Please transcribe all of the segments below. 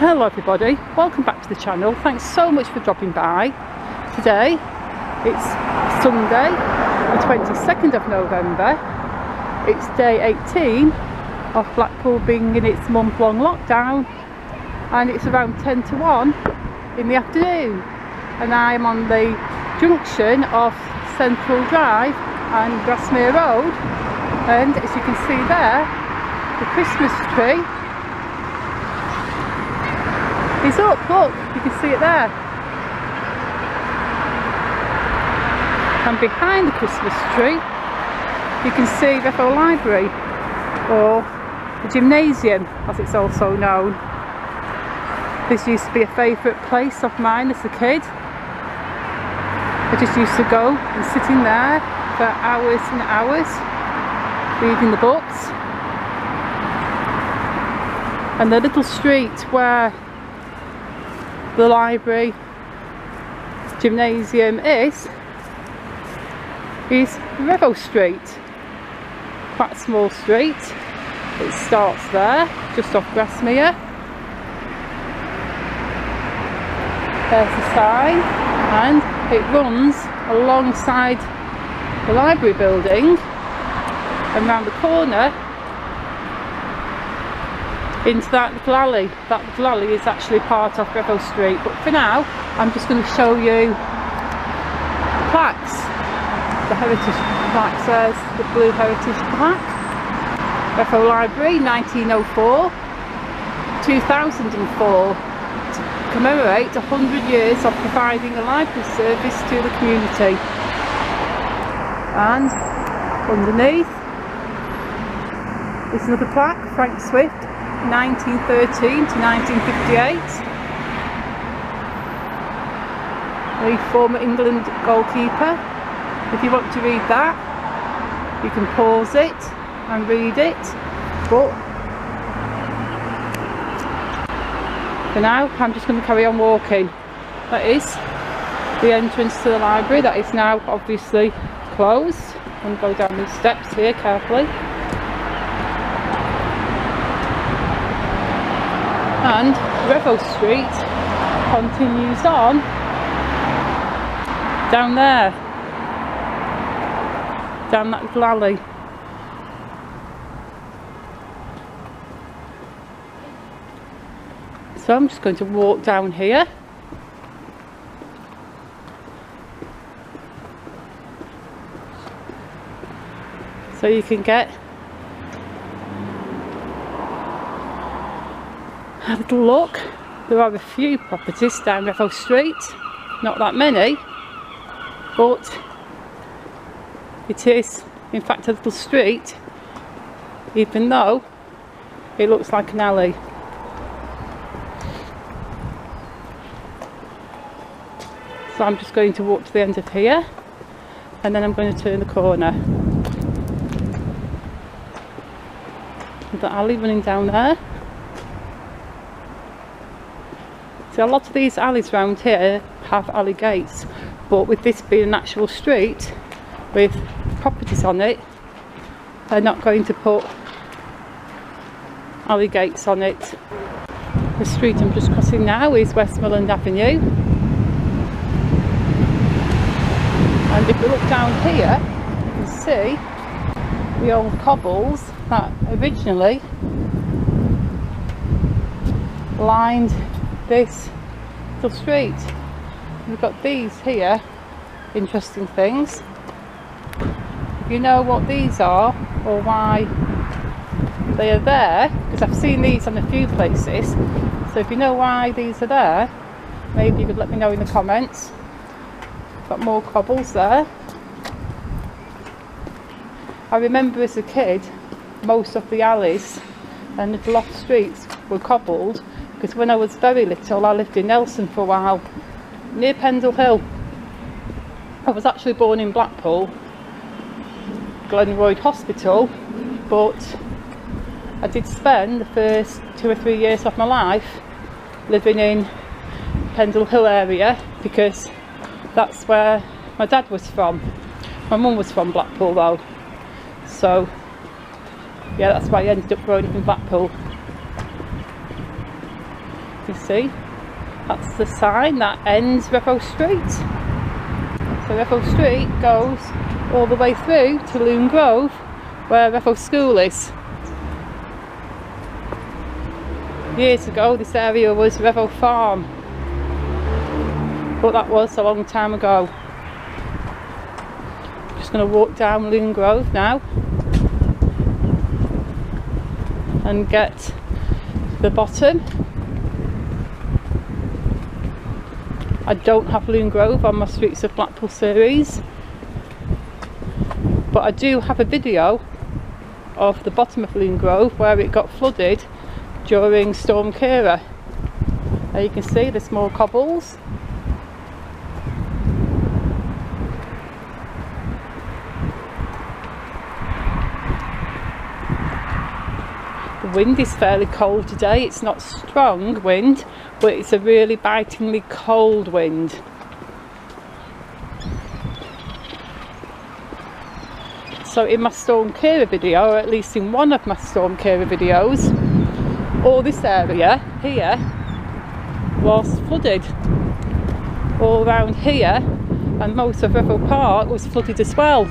Hello everybody, welcome back to the channel. Thanks so much for dropping by. Today it's Sunday the 22nd of November. It's day 18 of Blackpool being in its month-long lockdown, and it's around 10 to 1 in the afternoon, and I'm on the junction of Central Drive and Grasmere Road, and as you can see there, the Christmas tree is up. Look, you can see it there. And behind the Christmas tree you can see Revoe Library, or the Gymnasium as it's also known. This used to be a favourite place of mine as a kid. I just used to go and sit in there for hours and hours reading the books. And the little street where the library gymnasium is Revoe Street. Quite a small street. It starts there, just off Grasmere. There's the sign, and it runs alongside the library building and round the corner into that little alley. That little alley is actually part of Revoe Street, but for now I'm just going to show you the plaques. The heritage plaque says the blue heritage plaque. Revoe Library 1904 2004 to commemorate 100 years of providing a library service to the community. And underneath is another plaque, Frank Swift 1913 to 1958. The former England goalkeeper. If you want to read that, you can pause it and read it, but for now I'm just going to carry on walking. That is the entrance to the library, that is now obviously closed. I'm going to go down these steps here carefully. And Revoe Street continues on down there, down that little alley. So I'm just going to walk down here. So you can get a little look. There are a few properties down Revoe Street, not that many, but it is in fact a little street, even though it looks like an alley. So I'm just going to walk to the end of here, and then I'm going to turn the corner. The alley running down there. So a lot of these alleys around here have alley gates, but with this being an actual street with properties on it, they're not going to put alley gates on it. The street I'm just crossing now is Westmoreland Avenue, and if you look down here you can see the old cobbles that originally lined this little street. We've got these here, interesting things. If you know what these are or why they are there, because I've seen these on a few places, so if you know why these are there, maybe you could let me know in the comments. Got more cobbles there. I remember as a kid most of the alleys and little off streets were cobbled, because when I was very little I lived in Nelson for a while, near Pendle Hill. I was actually born in Blackpool, Glenroyd Hospital, but I did spend the first 2 or 3 years of my life living in Pendle Hill area, because that's where my dad was from. My mum was from Blackpool though, so yeah, that's why I ended up growing up in Blackpool. You see, that's the sign that ends Revoe Street. So Revoe Street goes all the way through to Loon Grove, where Revoe School is. Years ago this area was Revoe Farm, but that was a long time ago. Just going to walk down Loon Grove now and get to the bottom. I don't have Loon Grove on my Streets of Blackpool series, but I do have a video of the bottom of Loon Grove where it got flooded during Storm Kira. There you can see the small cobbles. The wind is fairly cold today. It's not strong wind, but it's a really bitingly cold wind. So in my Storm Kira video, or at least in one of my Storm Kira videos, all this area here was flooded. All around here, and most of Revoe Park was flooded as well.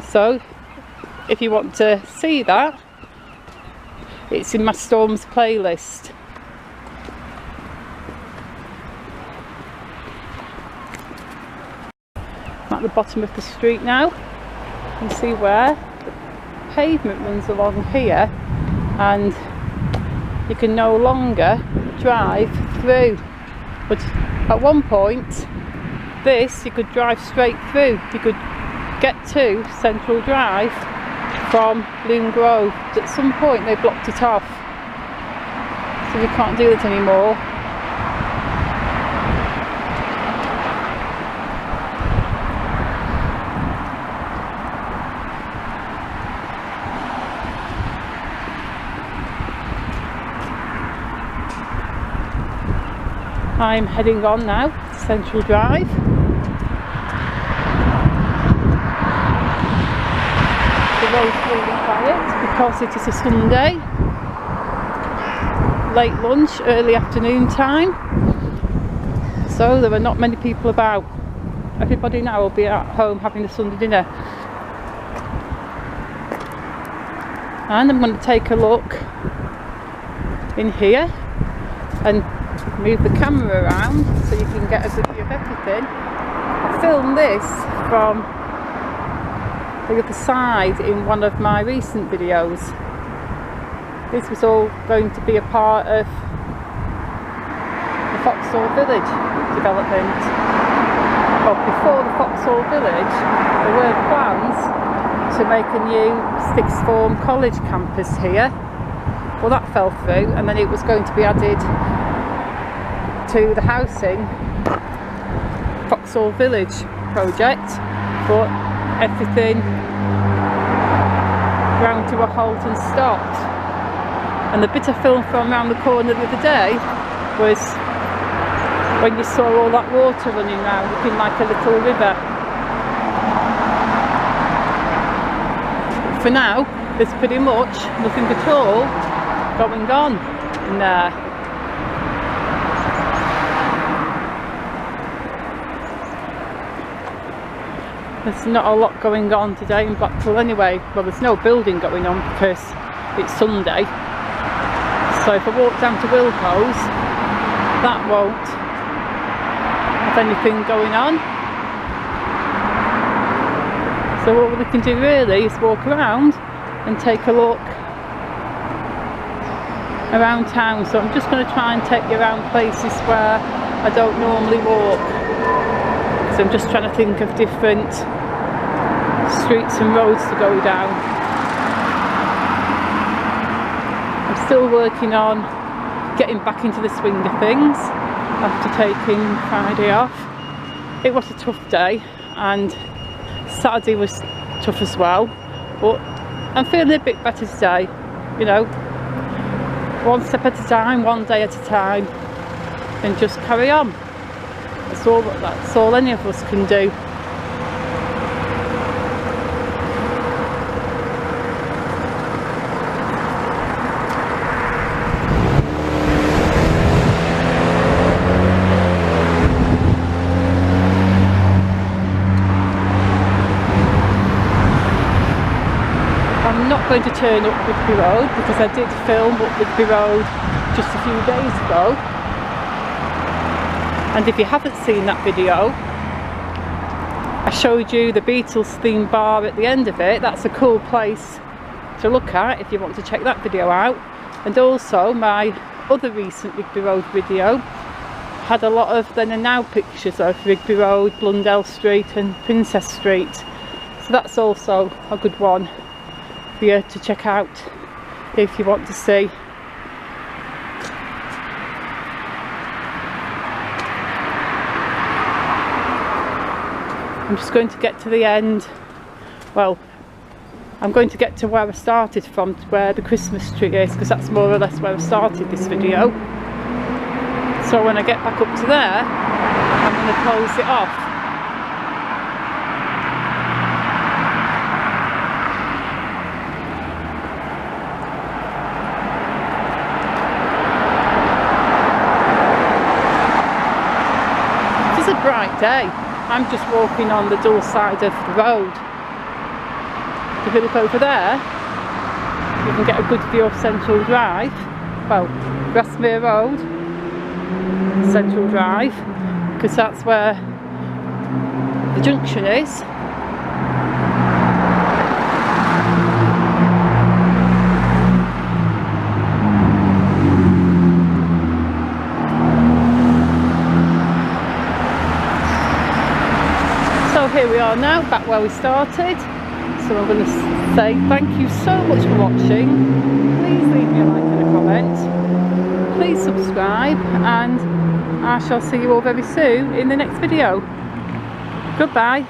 So if you want to see that, it's in my Storms playlist. I'm at the bottom of the street now. You can see where the pavement runs along here, and you can no longer drive through. But at one point, this you could drive straight through. You could get to Central Drive from Loon Grove. At some point they blocked it off, so you can't do that anymore. I'm heading on now to Central Drive. The road's really quiet because it is a Sunday. Late lunch, early afternoon time. So there are not many people about. Everybody now will be at home having a Sunday dinner. And I'm going to take a look in here and move the camera around so you can get a good view of everything. I filmed this from the other side in one of my recent videos. This was all going to be a part of the Vauxhall Village development. Well, before the Vauxhall Village, there were plans to make a new sixth form college campus here. Well, that fell through, and then it was going to be added to the housing Vauxhall Village project, but everything ground to a halt and stopped. And the bit I filmed from around the corner the other day was when you saw all that water running around looking like a little river. For now, there's pretty much nothing at all going on in there. There's not a lot going on today in Blackpool anyway. Well, there's no building going on because it's Sunday. So if I walk down to Wilco's, that won't have anything going on. So what we can do really is walk around and take a look around town. So I'm just going to try and take you around places where I don't normally walk. So I'm just trying to think of different streets and roads to go down. I'm still working on getting back into the swing of things after taking Friday off. It was a tough day, and Saturday was tough as well, but I'm feeling a bit better today. You know, one step at a time, one day at a time, and just carry on. That's all any of us can do. I'm not going to turn up Rigby Road because I did film up Rigby Road just a few days ago, and if you haven't seen that video, I showed you the Beatles theme bar at the end of it. That's a cool place to look at if you want to check that video out. And also my other recent Rigby Road video had a lot of then and now pictures of Rigby Road, Blundell Street and Princess Street, so that's also a good one for you to check out if you want to see. I'm just going to get to the end. Well, I'm going to get to where I started from, to where the Christmas tree is, because that's more or less where I started this video. So when I get back up to there, I'm going to close it off. It is a bright day. I'm just walking on the dull side of the road. If you look over there, you can get a good view of Central Drive. Well, Grasmere Road, Central Drive, because that's where the junction is. So here we are now, back where we started. So I'm going to say thank you so much for watching. Please leave me a like and a comment. Please subscribe, and I shall see you all very soon in the next video. Goodbye.